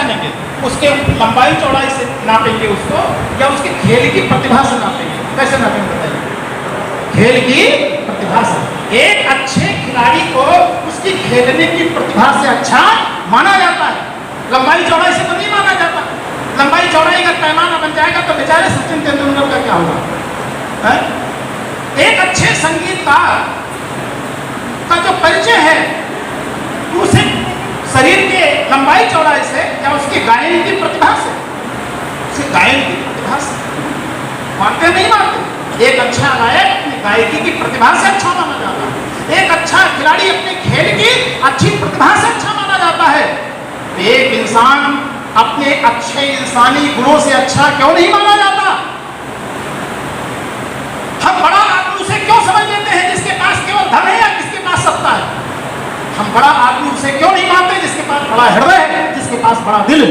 पहचानेंगे? उसके लंबाई चौड़ाई से नापेंगे उसको, या उसके खेल की प्रतिभा से नापेंगे? कैसे नापेंगे बताइए? खेल की प्रतिभा से। एक अच्छे खिलाड़ी को उसकी खेलने की प्रतिभा से अच्छा माना जाता है, लंबाई चौड़ाई से तो नहीं माना जाता। लंबाई चौड़ाई का पैमाना बन जाएगा तो बेचारे सचिन तेंदुलकर का क्या होगा? एक अच्छे संगीतकार का जो परिचय है उसे शरीर के लंबाई चौड़ाई से या उसके गायन की प्रतिभा से, उसके गायन की प्रतिभा से मानते नहीं मानते? एक अच्छा गायक अपनी गायकी की प्रतिभा से अच्छा माना जाता है, एक अच्छा खिलाड़ी अपने खेल की अच्छी प्रतिभा से अच्छा माना जाता है। एक इंसान अपने अच्छे इंसानी गुणों से अच्छा क्यों नहीं माना जाता? हम बड़ा आदमी उसे क्यों समझ लेते हैं जिसके पास केवल धन है या जिसके पास सत्ता है? हम बड़ा आदमी उसे क्यों नहीं मानते जिसके पास बड़ा हृदय है, जिसके पास बड़ा दिल है?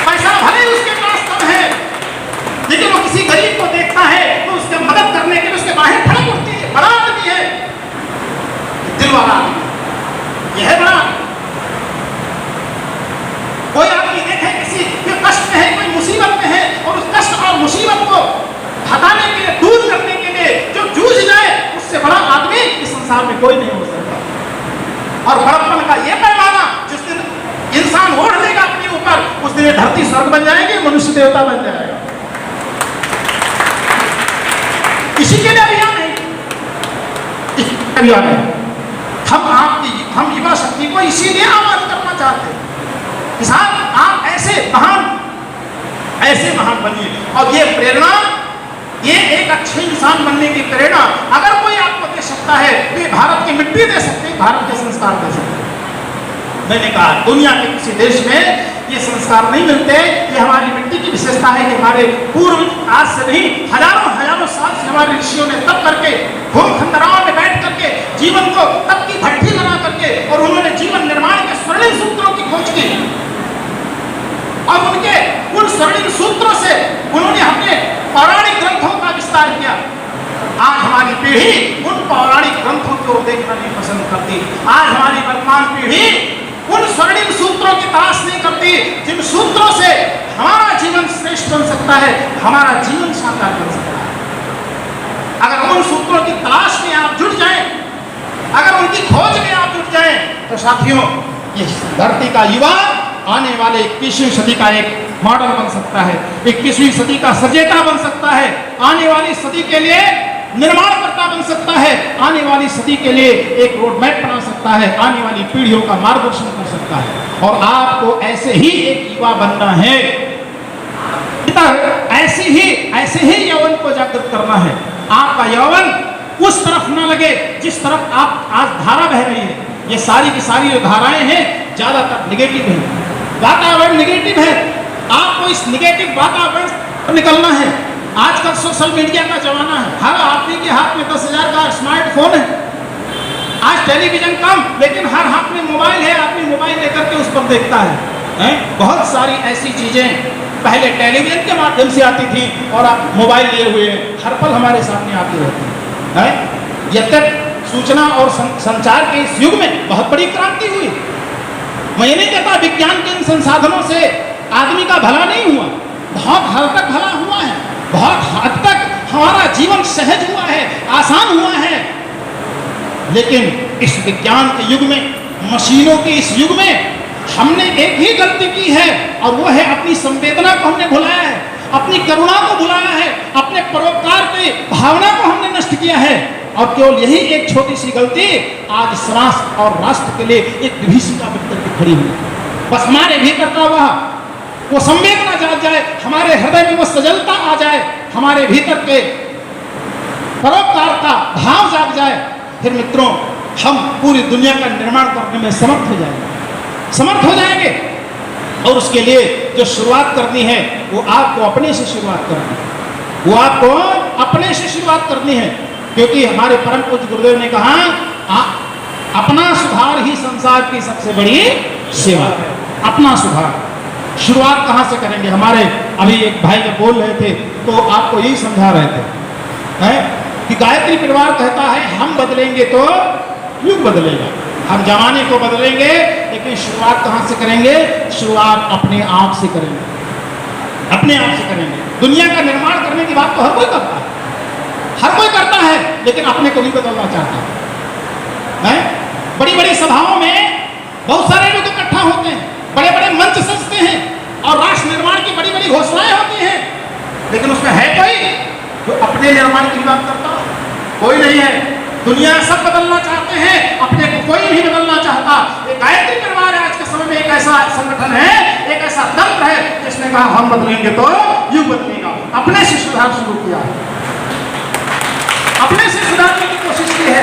पैसा भले उसके पास कम है, लेकिन वो किसी गरीब को देखता है तो उसकी मदद करने के लिए उसके बाहें फड़क उठती है। बड़ा आदमी है, दिल वाला आदमी, यह है बड़ा। कोई आदमी देखे किसी के कष्ट में है, कोई मुसीबत में है, और उस कष्ट और मुसीबत को हटाने के लिए, दूर करने के लिए जो जूझ जाए, उससे बड़ा आदमी इस संसार में कोई नहीं हो सकता। और बड़प्पन का यह पैमाना जिस दिन इंसान ओढ़ लेगा अपने ऊपर, उस दिन धरती स्वर्ग बन जाएगी, मनुष्य देवता बन जाएगा। इसी के लिए अभियान है, अभियान है। हम युवा शक्ति को इसीलिए आह्वान करना चाहते हैं कि साहब आप ऐसे महान बनिए। और ये प्रेरणा, ये एक अच्छे इंसान बनने की प्रेरणा अगर कोई आपको दे सकता है तो ये भारत की मिट्टी दे सकते हैं, भारत के संस्कार दे सकते हैं। मैंने कहा दुनिया के किसी देश में ये संस्कार नहीं मिलते। ये हमारी मिट्टी की विशेषता है कि हमारे पूर्व आज से नहीं हजारों साल से हमारे ऋषियों ने तप करके, घूम खंडराओं में बैठ करके जीवन को तप की भट्टी बना करके, और उन्होंने जीवन निर्माण के स्वर्णिम सूत्रों की खोज की, और उनके उन स्वर्णिम सूत्रों से उन्होंने अपने पौराणिक ग्रंथों का विस्तार किया। आज हमारी पीढ़ी उन पौराणिक ग्रंथों को देखना नहीं पसंद करती। आज हमारी वर्तमान पीढ़ी उन स्वर्णिम सूत्रों की तलाश नहीं करती जिन सूत्रों से हमारा जीवन श्रेष्ठ बन सकता है, हमारा जीवन शानदार बन सकता है। अगर उन सूत्रों की तलाश में आप जुट जाएं, अगर उनकी खोज में आप जुट जाएं, तो साथियों ये धरती का युवा आने वाले 21वीं सदी का एक मॉडल बन सकता है, 21वीं सदी का सचेता बन सकता है, आने वाली सदी के लिए निर्माणकर्ता बन सकता है, आने वाली सदी के लिए एक रोड मैप बना सकता है, आने वाली पीढ़ियों का मार्गदर्शन कर सकता है। और आपको ऐसे ही एक युवा बनना है, ऐसे ही यौवन को जागृत करना है। आपका यौवन उस तरफ न लगे जिस तरफ आप आज धारा बह रही है। ये सारी की सारी जो धाराएं हैं ज्यादातर निगेटिव है, वातावरण निगेटिव है। आपको इस निगेटिव वातावरण से निकलना है। आजकल सोशल मीडिया का जमाना है, हर आदमी के हाथ में 10,000 का स्मार्टफोन है। आज टेलीविजन कम, लेकिन हर हाथ में मोबाइल है, आदमी मोबाइल लेकर के उस पर देखता है। बहुत सारी ऐसी चीजें पहले टेलीविजन के माध्यम से आती थी और आप मोबाइल लिए हुए हर पल हमारे सामने आती रहती है। जब तक सूचना और संचार के इस युग में बहुत बड़ी क्रांति हुई। मैं नहीं कहता विज्ञान के इन संसाधनों से आदमी का भला नहीं हुआ, बहुत हद तक भला हुआ है, बहुत हद तक हमारा जीवन सहज हुआ है, आसान हुआ है। लेकिन इस विज्ञान के युग में, मशीनों के इस युग में हमने एक ही गलती की है, और वो है अपनी संवेदना को हमने भुलाया है, अपनी करुणा को भुलाया है, अपने परोपकार की भावना को हमने नष्ट किया है। और केवल यही एक छोटी सी गलती आज समाज और राष्ट्र के लिए एक विभीषिका बनकर के खड़ी हुई। बस हमारे भीतर का वो संवेदना जाग जाए, हमारे हृदय में वो सजलता आ जाए, हमारे भीतर के परोपकार का भाव जाग जाए, फिर मित्रों हम पूरी दुनिया का निर्माण करने में समर्थ हो जाएंगे। और उसके लिए जो शुरुआत करनी है वो आपको अपने से शुरुआत करनी है, वो आपको अपने से शुरुआत करनी है। क्योंकि हमारे परम पूज्य गुरुदेव ने कहा अपना सुधार ही संसार की सबसे बड़ी सेवा है। अपना सुधार शुरुआत कहाँ से करेंगे? हमारे अभी एक भाई जब बोल रहे थे तो आपको यही समझा रहे थे कि गायत्री परिवार कहता है हम बदलेंगे तो युग बदलेगा, हम जमाने को बदलेंगे, लेकिन शुरुआत कहाँ से करेंगे? शुरुआत अपने आप से करेंगे, अपने आप से करेंगे। दुनिया का निर्माण करने की बात तो हर कोई करता है, हर कोई करता है, लेकिन अपने को नहीं बदलना चाहता है। बड़ी बड़ी सभाओं में बहुत सारे लोग इकट्ठा होते हैं, बड़े बड़े मंच सजते हैं और राष्ट्र निर्माण की बड़ी बड़ी घोषणाएं होती हैं, लेकिन उसमें है कोई जो अपने निर्माण की बात करता? कोई नहीं है। दुनिया सब बदलना चाहते हैं, अपने को कोई नहीं बदलना चाहता। एक गायत्री परिवार है आज के समय में, एक ऐसा संगठन है, एक ऐसा तंत्र है जिसने कहा हम बदलेंगे तो यूं बदलेगा। अपने से सुधार शुरू किया है, अपने से सुधारने की कोशिश की है,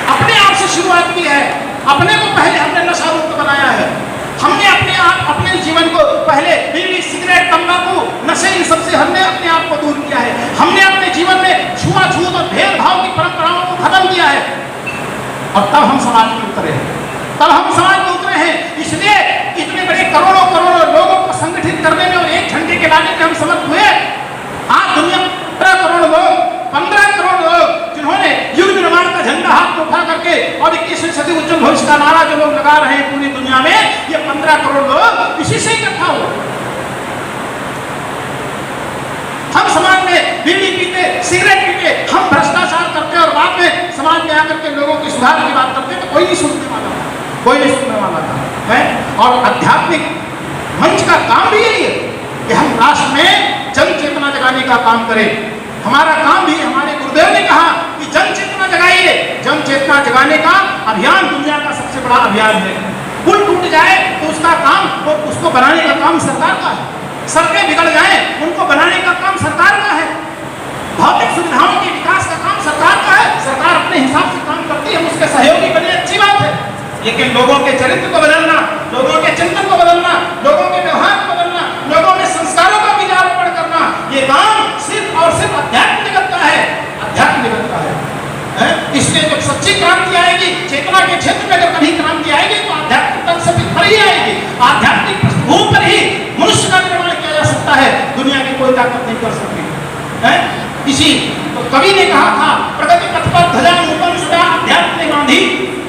अपने आप से शुरुआत की है। अपने को पहले हमने नशा मुक्त बनाया है, हमने अपने जीवन को पहले बीड़ी सिगरेट तंबाकू नशे इन सबसे हमने अपने आप को दूर किया है। हमने अपने जीवन में छुआछूत और भेदभाव की परंपराओं को खत्म किया है, और तब हम समाज में उतरे हैं, तब हम समाज में उतरे हैं। इसलिए इतने बड़े करोड़ों करोड़ों लोगों को संगठित करने में और एक झंडे के लाने में हम समर्थ हुए। आज दुनिया 15 करोड़ लोग, 15 करोड़ लोग जिन्होंने युग निर्माण का झंडा हाथ में उठा करके और 21वीं सदी उज्जवल भविष्य का नारा जो लोग लगा रहे हैं पूरी दुनिया में, ये 15 करोड़ लोग इसी से इकट्ठा हुए। हम समाज में बीड़ी पीते, सिगरेट पीते, हम भ्रष्टाचार करते और बाद में समाज में आकर के लोगों की सुधार की बात करते तो कोई नहीं सुनने वाला था, कोई नहीं सुनने वाला था, है? और आध्यात्मिक मंच का काम भी यही है कि हम राष्ट्र में जन चेतना जगाने का काम करें। हमारा काम भी, हमारे गुरुदेव ने कहा कि जन चेतना जगाइए। जन चेतना जगाने का अभियान दुनिया का सबसे बड़ा अभियान है। पुल टूट जाए तो उसका काम, उसको बनाने का काम सरकार का है। सड़कें बिगड़ जाए उनको बनाने का काम सरकार का है। भौतिक सुविधाओं के विकास का काम सरकार का है। सरकार अपने हिसाब से काम करती है, उसके सहयोगी बड़ी अच्छी बात है, लेकिन लोगों के चरित्र को बदलना, लोगों के चिंतन को बदलना, लोगों के व्यवहार को बदलना, लोगों में संस्कारों का बीजारोपण करना, ये काम सिर्फ और सिर्फ अध्यात्म जगत का है, अध्यात्म जगत का है। इसलिए जब सच्ची क्रांति आएगी, चेतना के क्षेत्र में अगर कभी क्रांति आएगी तो आध्यात्मिक तत्व से भर ही आएगी। आध्यात्मिक पृष्ठभूमि पर ही मनुष्य का निर्माण किया जा सकता है, दुनिया की कोई ताकत नहीं कर सकती है। इसी तो कवि ने कहा था, प्रगति पथ पर ध्वजा नूतन सदा अध्यात्म में बांधी,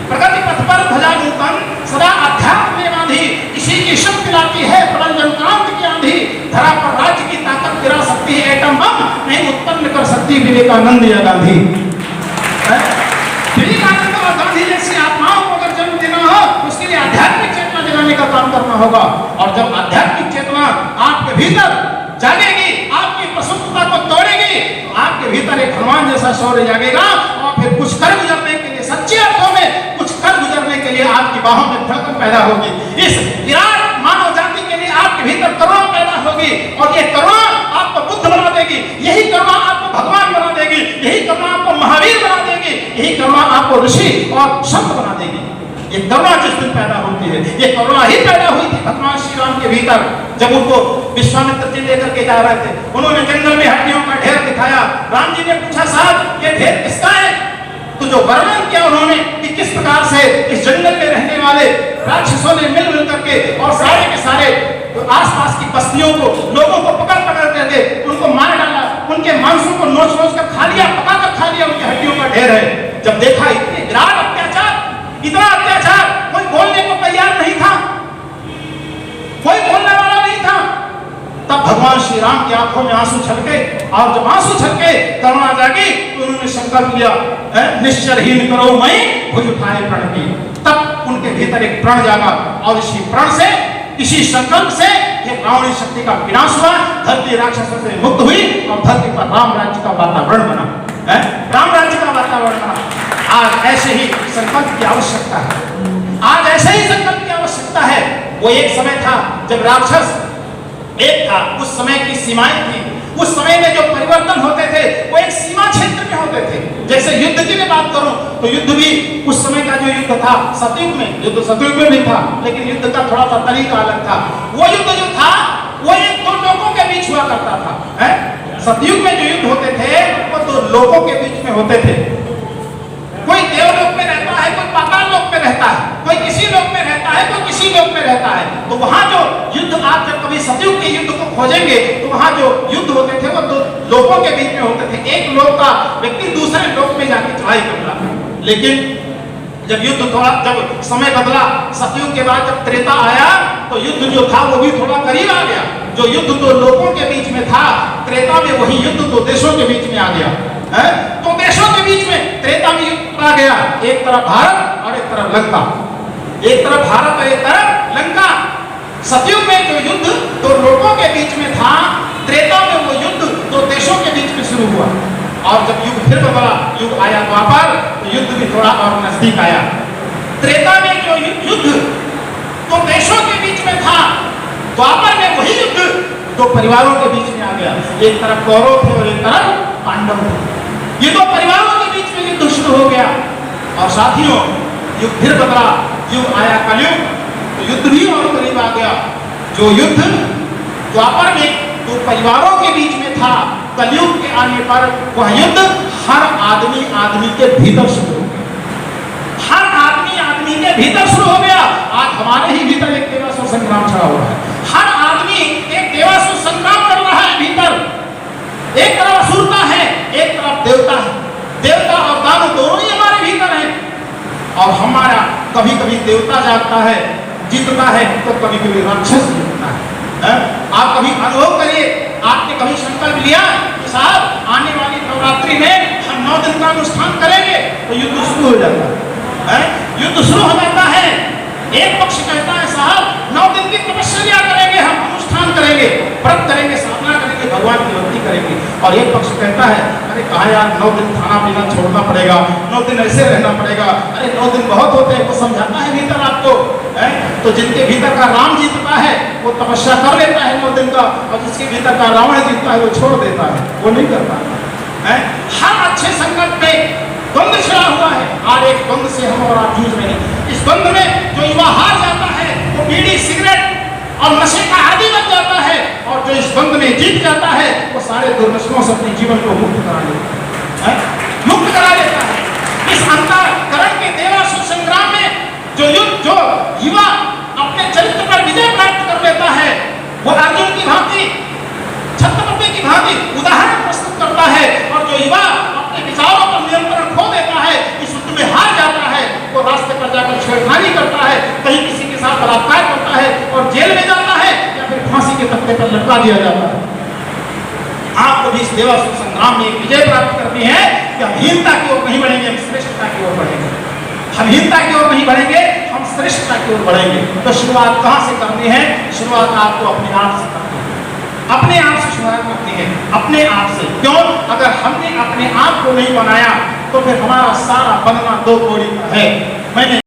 प्रगति पथ पर ध्वजा नूतन सदा अध्यात्म में बांधी, इसी की शक्ति लाती है प्रबंधन क्रांति की आंधी, धरा पर राज्य की ताकत गिरा सकती है एटम बम, नहीं उत्पन्न कर सकती विवेकानंद या गांधी। विवेकानंद और गांधी जैसी आत्माओं को अगर जन्म देना हो, उसके लिए आध्यात्मिक चेतना जगाने का काम करना होगा। और जब आध्यात्मिक चेतना आपके भीतर जागेगी, आपकी प्रसन्नता को तोड़ेगी, तो आपके भीतर एक हनुमान जैसा शौर्य जागेगा और फिर कुछ कर गुजरने के लिए, सच्चे अर्थों में कुछ कर गुजरने के लिए आपकी बाहों में धड़कन पैदा होगी। इस विराट मानव जाति के लिए आपके भीतर करुणा पैदा होगी, और ये करुणा आपको बुद्ध बना देगी, यही करुणा आपको भगवान बना देगी, यही करुणा आपको महावीर बना देगी, यही करुणा आपको ऋषि और संत बना देगी। ये करुणा जिस दिन पैदा होती है, ये करुणा ही पैदा हुई थी भगवान श्री राम के भीतर, जब उनको विश्वामित्र जी लेकर के जा रहे थे। उन्होंने जंगल में हड्डियों का ढेर दिखाया। राम जी ने पूछा, साहब ये ढेर किसका है? तो जो वर्णन किया उन्होंने कि किस प्रकार से इस जंगल में रहने वाले राक्षसों ने मिलजुल करके और सारे के सारे आसपास की बस्तियों को, लोगों को पकड़ पकड़ करके उनको मार डाला, उनके मांसों को नोच नोच कर खा लिया, पका कर खा लिया, उनकी हड्डियों का ढेर है। जब देखा इतने विराट अत्याचार, इतना अत्याचार, कोई बोलने को तैयार नहीं था, कोई बोलने वाला नहीं था। तब भगवान श्री राम की आंखों में आंसू छलके, और जब आंसू छलके करुणा जागी तो उन्होंने संकल्प लिया, निश्चरहीन करो मैं भुज उठाए प्रण की। तब उनके भीतर एक प्रण जागा, और इसी प्रण से, इसी संकल्प से ये रावणी शक्ति का विनाश हुआ, धरती राक्षसों से मुक्त हुई और धरती पर राम राज्य का वातावरण बना, राम राज्य का वातावरण बना। आज ऐसे ही संकल्प की आवश्यकता है, आज ऐसे ही संकल्प की आवश्यकता है। वो एक समय था जब राक्षस एक था, उस समय की सीमाएं थी, उस समय में जो परिवर्तन होते थे वो एक सीमा क्षेत्र में होते थे। जैसे युद्ध की मैं बात करूं तो युद्ध भी उस समय का जो युद्ध था, सतयुग में, युद्ध सतयुग में भी था, लेकिन युद्ध का थोड़ा सा तरीका अलग था। वो युद्ध जो था वो एक दो लोगों के बीच हुआ करता था। सतयुग में जो युद्ध होते थे वो दो लोगों के बीच में होते थे। कोई देवलोक में रहता है, कोई पाताल लोक में रहता है, कोई किसी लोक में रहता है, कोई किसी लोक में रहता है। तो वहां जो युद्ध, आप जब कभी सतयुग के युद्ध को खोजेंगे तो वहां जो युद्ध होते थे वो दो लोगों के बीच में होते थे। एक लोक का व्यक्ति दूसरे लोक में जाके चढ़ाई कर रहा था। लेकिन जब युद्ध थोड़ा, जब समय बदला, सतयुग के बाद जब त्रेता आया तो युद्ध जो था वो भी थोड़ा करीब आ गया। जो युद्ध दो लोगों के बीच में था, त्रेता में वही युद्ध दो देशों के बीच में आ गया है। तो देशों के बीच में त्रेता में युद्ध आ गया, एक तरफ भारत और एक तरफ लंका, एक तरफ भारत और एक तरफ लंका। सतयुग में जो युद्ध दो लोगों के बीच में था, त्रेता में वो युद्ध दो देशों के बीच में शुरू हुआ। और जब युग फिर बदला, युग आया द्वापर, तो युद्ध भी थोड़ा और नजदीक आया। त्रेता में जो युद्ध दो देशों के बीच में था, द्वापर में वही युद्ध दो परिवारों के बीच में आ गया। एक तरफ कौरव थे और एक तरफ पांडव थे। ये दो परिवारों के बीच में युद्ध शुरू हो गया। और साथियों, युग फिर बदला, युग आया कलयुग, तो युद्ध भी और करीब आ गया। जो युद्ध द्वापर में दो परिवारों के बीच में था, कलयुग के आने पर वह युद्ध हर आदमी आदमी के भीतर शुरू हो गया। हर आदमी आदमी के भीतर शुरू हो गया। आज हमारे ही भीतर एक देवासुर संग्राम चला हुआ है। हर आदमी एक देवासुर संग्राम कर रहा है भीतर। एक तरफ असुरता है, एक तरफ देवता है। देवता और दानव दोनों ही हमारे भीतर हैं। और हमारा कभी कभी देवता जागता है, जीतता है, तो कभी कभी राक्षस जीतता है। आप कभी अनुभव करिए, आपने कभी संकल्प लिया कि साहब आने वाली नवरात्रि में हम 9 दिन का अनुष्ठान करेंगे, तो युद्ध शुरू हो जाता है। युद्ध शुरू हो जाता है। एक पक्ष कहता है साहब 9 दिन की तपस्या करेंगे, हम अनुष्ठान करेंगे, व्रत करेंगे, साधना करेंगे, भगवान की भक्ति करेंगे। और एक पक्ष कहता है अरे कहा यार 9 दिन खाना पीना छोड़ना पड़ेगा, 9 दिन ऐसे रहना पड़ेगा, अरे 9 दिन बहुत होते हैं। वो समझाता है भीतर आपको। तो जिनके भीतर का राम जीतता है वो तपस्या कर लेता है 9 दिन का, और जिसके भीतर का रावण जीतता है वो छोड़ देता है, वो नहीं करता है। हर अच्छे संकट में द्वंद्व छिड़ा हुआ है। आज एक द्वंद्व से हम और आप जूझ रहे हैं। इस द्वंद्व में जो युवा हार जाता है वो बीड़ी सिगरेट और नशे का आदी बन जाता है, और जो इस द्वंद्व में जीत जाता है वो सारे दुर्नशों से अपने जीवन को मुक्त करा लेता है, मुक्त करा लेता है। इस अंतःकरण के देवासुर संग्राम में जो युवा अपने चरित्र पर विजय प्राप्त कर लेता है, वो अर्जुन की भांति, छत्रपति की भांति उदाहरण प्रस्तुत करता है। और जो युवा अपने विचारों पर नियंत्रण खो देता है, इस युद्ध में हार जाता है, वो रास्ते पर जाकर छेड़खानी करता है, कहीं किसी के साथ बलात्कार करता है और जेल में जाता है, या फिर फांसी के तख्ते पर लटका दिया जाता है। आपको भी इस देवासुर संग्राम में एक विजय प्राप्त करनी है कि हम हीनता की ओर नहीं बढ़ेंगे, हम श्रेष्ठता की ओर बढ़ेंगे। हम हीनता की ओर नहीं बढ़ेंगे, हम श्रेष्ठता की ओर बढ़ेंगे। तो शुरुआत कहाँ से करनी है? शुरुआत आपको अपने आप से करनी है। अपने आप से शुरुआत करनी है, अपने आप से। क्यों? अगर हमने अपने आप को नहीं बनाया तो फिर हमारा सारा बनना दो कौड़ी का है। मैंने